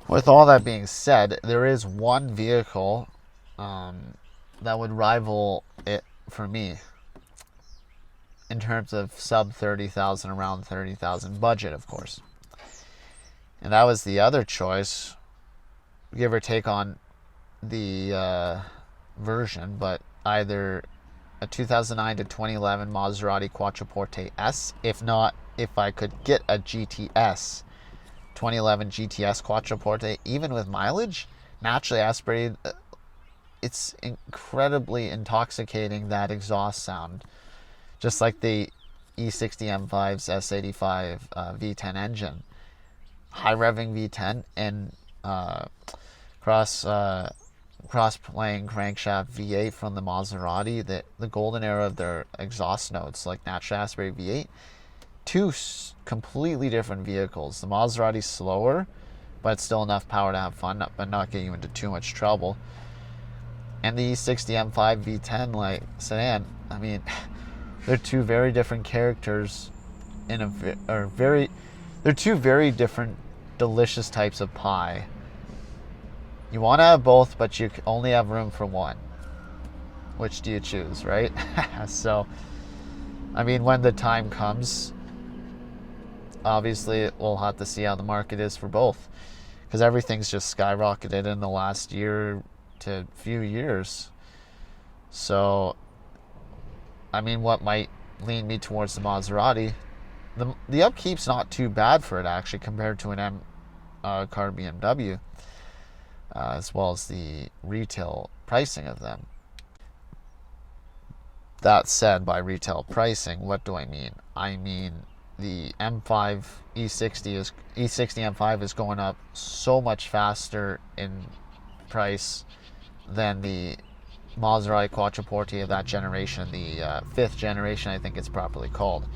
With all that being said, there is one vehicle that would rival it for me in terms of sub 30,000, around 30,000 budget, of course. And that was the other choice, give or take on the version, but either a 2009 to 2011 Maserati Quattroporte S, if I could get a GTS 2011 GTS Quattroporte, even with mileage, naturally aspirated, it's incredibly intoxicating, that exhaust sound. Just like the E60 M5's S85 V10 engine. High revving V10 and cross playing crankshaft V8 from the Maserati, the golden era of their exhaust notes, like naturally aspirated V8. Two completely different vehicles. The Maserati's slower, but still enough power to have fun, but not get you into too much trouble. And the E60 M5 V10 like sedan, I mean, they're two very different characters they're two very different delicious types of pie. You want to have both, but you only have room for one. Which do you choose, right? So, I mean, when the time comes, obviously we'll have to see how the market is for both, because everything's just skyrocketed in the last year to few years. So, I mean, what might lean me towards the Maserati? The upkeep's not too bad for it, actually, compared to an M car BMW, as well as the retail pricing of them. That said, by retail pricing, what do I mean? I mean the M5 E60 M5 is going up so much faster in price than the Maserati Quattroporte of that generation, the fifth generation, I think it's properly called.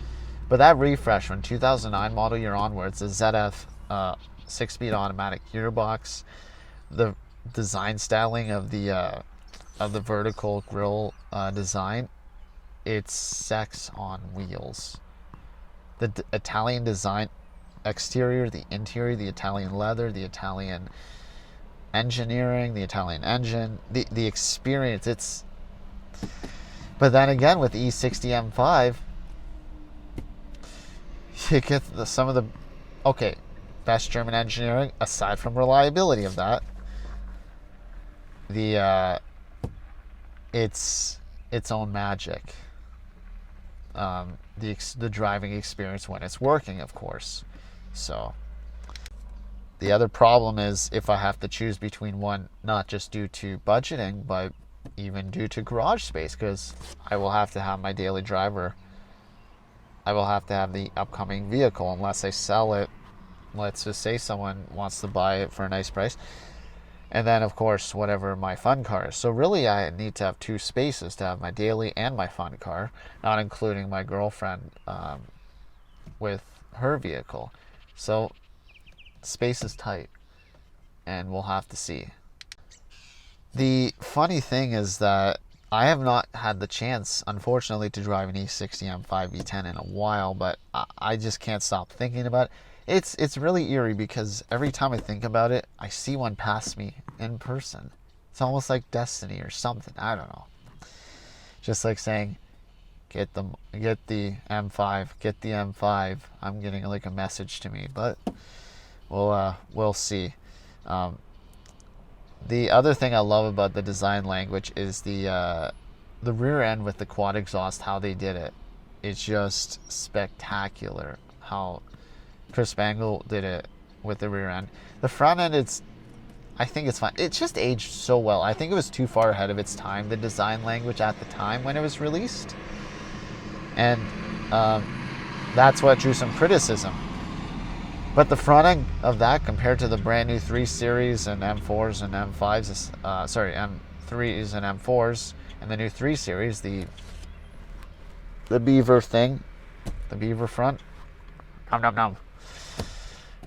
But that refresh from 2009 model year onwards, the ZF 6-speed automatic gearbox, the design styling of the vertical grille design, it's sex on wheels. The Italian design exterior, the interior, the Italian leather, the Italian engineering, the Italian engine, the experience, it's... But then again, with the E60 M5, you get some of the... Okay, best German engineering, aside from reliability of that, it's its own magic. The driving experience when it's working, of course. So the other problem is if I have to choose between one, not just due to budgeting, but even due to garage space, because I will have to have my daily driver. I will have to have the upcoming vehicle unless I sell it. Let's just say someone wants to buy it for a nice price. And then, of course, whatever my fun car is. So really, I need to have two spaces to have my daily and my fun car, not including my girlfriend with her vehicle. So space is tight, and we'll have to see. The funny thing is that I have not had the chance, unfortunately, to drive an E60 M5 V10 in a while, but I just can't stop thinking about it. It's really eerie because every time I think about it, I see one pass me in person. It's almost like destiny or something. I don't know. Just like saying, get the M5, get the M5. I'm getting like a message to me, but we'll see. The other thing I love about the design language is the rear end with the quad exhaust, how they did it. It's just spectacular how Chris Bangle did it with the rear end. The front end, I think it's fine. It just aged so well. I think it was too far ahead of its time, the design language at the time when it was released. And that's what drew some criticism. But the front end of that compared to the brand new 3 Series and M4s and M5s, M3s and M4s, and the new 3 Series, the beaver thing, the beaver front,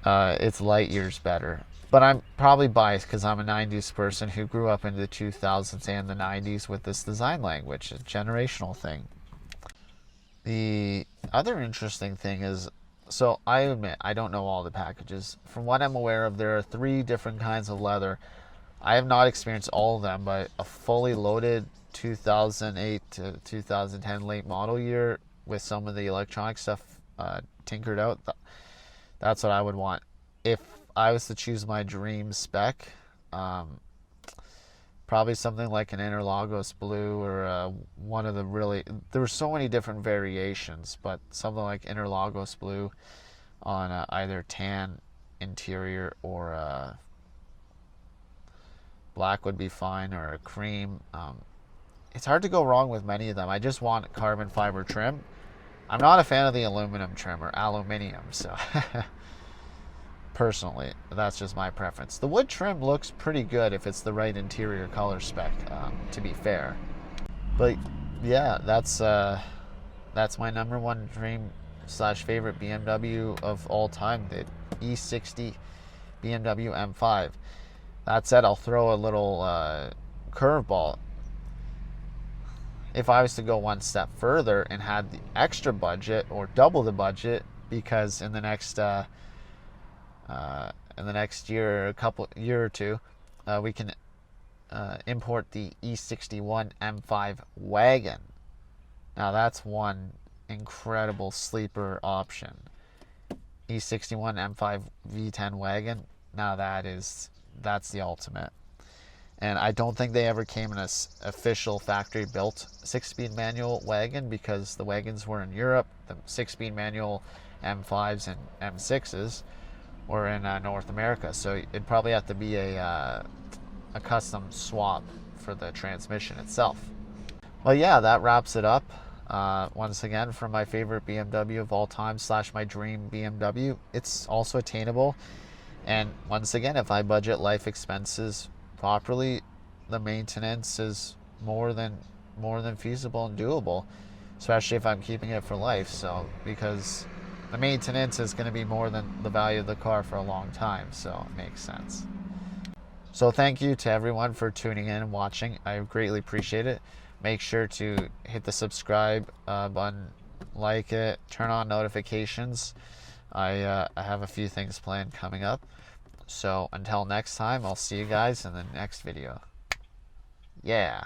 it's light years better. But I'm probably biased because I'm a 90s person who grew up in the 2000s and the 90s with this design language, a generational thing. The other interesting thing is So I admit I don't know all the packages. From what I'm aware of, there are 3 different kinds of leather. I have not experienced all of them, but a fully loaded 2008 to 2010 late model year with some of the electronic stuff tinkered out, that's what I would want. If I was to choose my dream spec, um, probably something like an Interlagos blue or one of the really. There were so many different variations, but something like Interlagos blue on either tan interior or black would be fine, or a cream. It's hard to go wrong with many of them. I just want carbon fiber trim. I'm not a fan of the aluminum trim or aluminium, so personally, that's just my preference. The wood trim looks pretty good if it's the right interior color spec, to be fair. But yeah, that's my number one dream slash favorite BMW of all time, the E60 BMW M5. That said, I'll throw a little curveball. If I was to go one step further and had the extra budget or double the budget, because in the next year, year or two, we can import the E61 M5 wagon. Now that's one incredible sleeper option. E61 M5 V10 wagon. Now that's the ultimate. And I don't think they ever came in an official factory built 6-speed manual wagon, because the wagons were in Europe. The 6-speed manual M5s and M6s were in North America. So it'd probably have to be a custom swap for the transmission itself. Well, yeah, that wraps it up. Once again, from my favorite BMW of all time slash my dream BMW. It's also attainable. And once again, if I budget life expenses properly, the maintenance is more than feasible and doable, especially if I'm keeping it for life. So because the maintenance is going to be more than the value of the car for a long time, so it makes sense. So thank you to everyone for tuning in and watching. I greatly appreciate it. Make sure to hit the subscribe button, like it, turn on notifications. I have a few things planned coming up. So until next time, I'll see you guys in the next video. Yeah.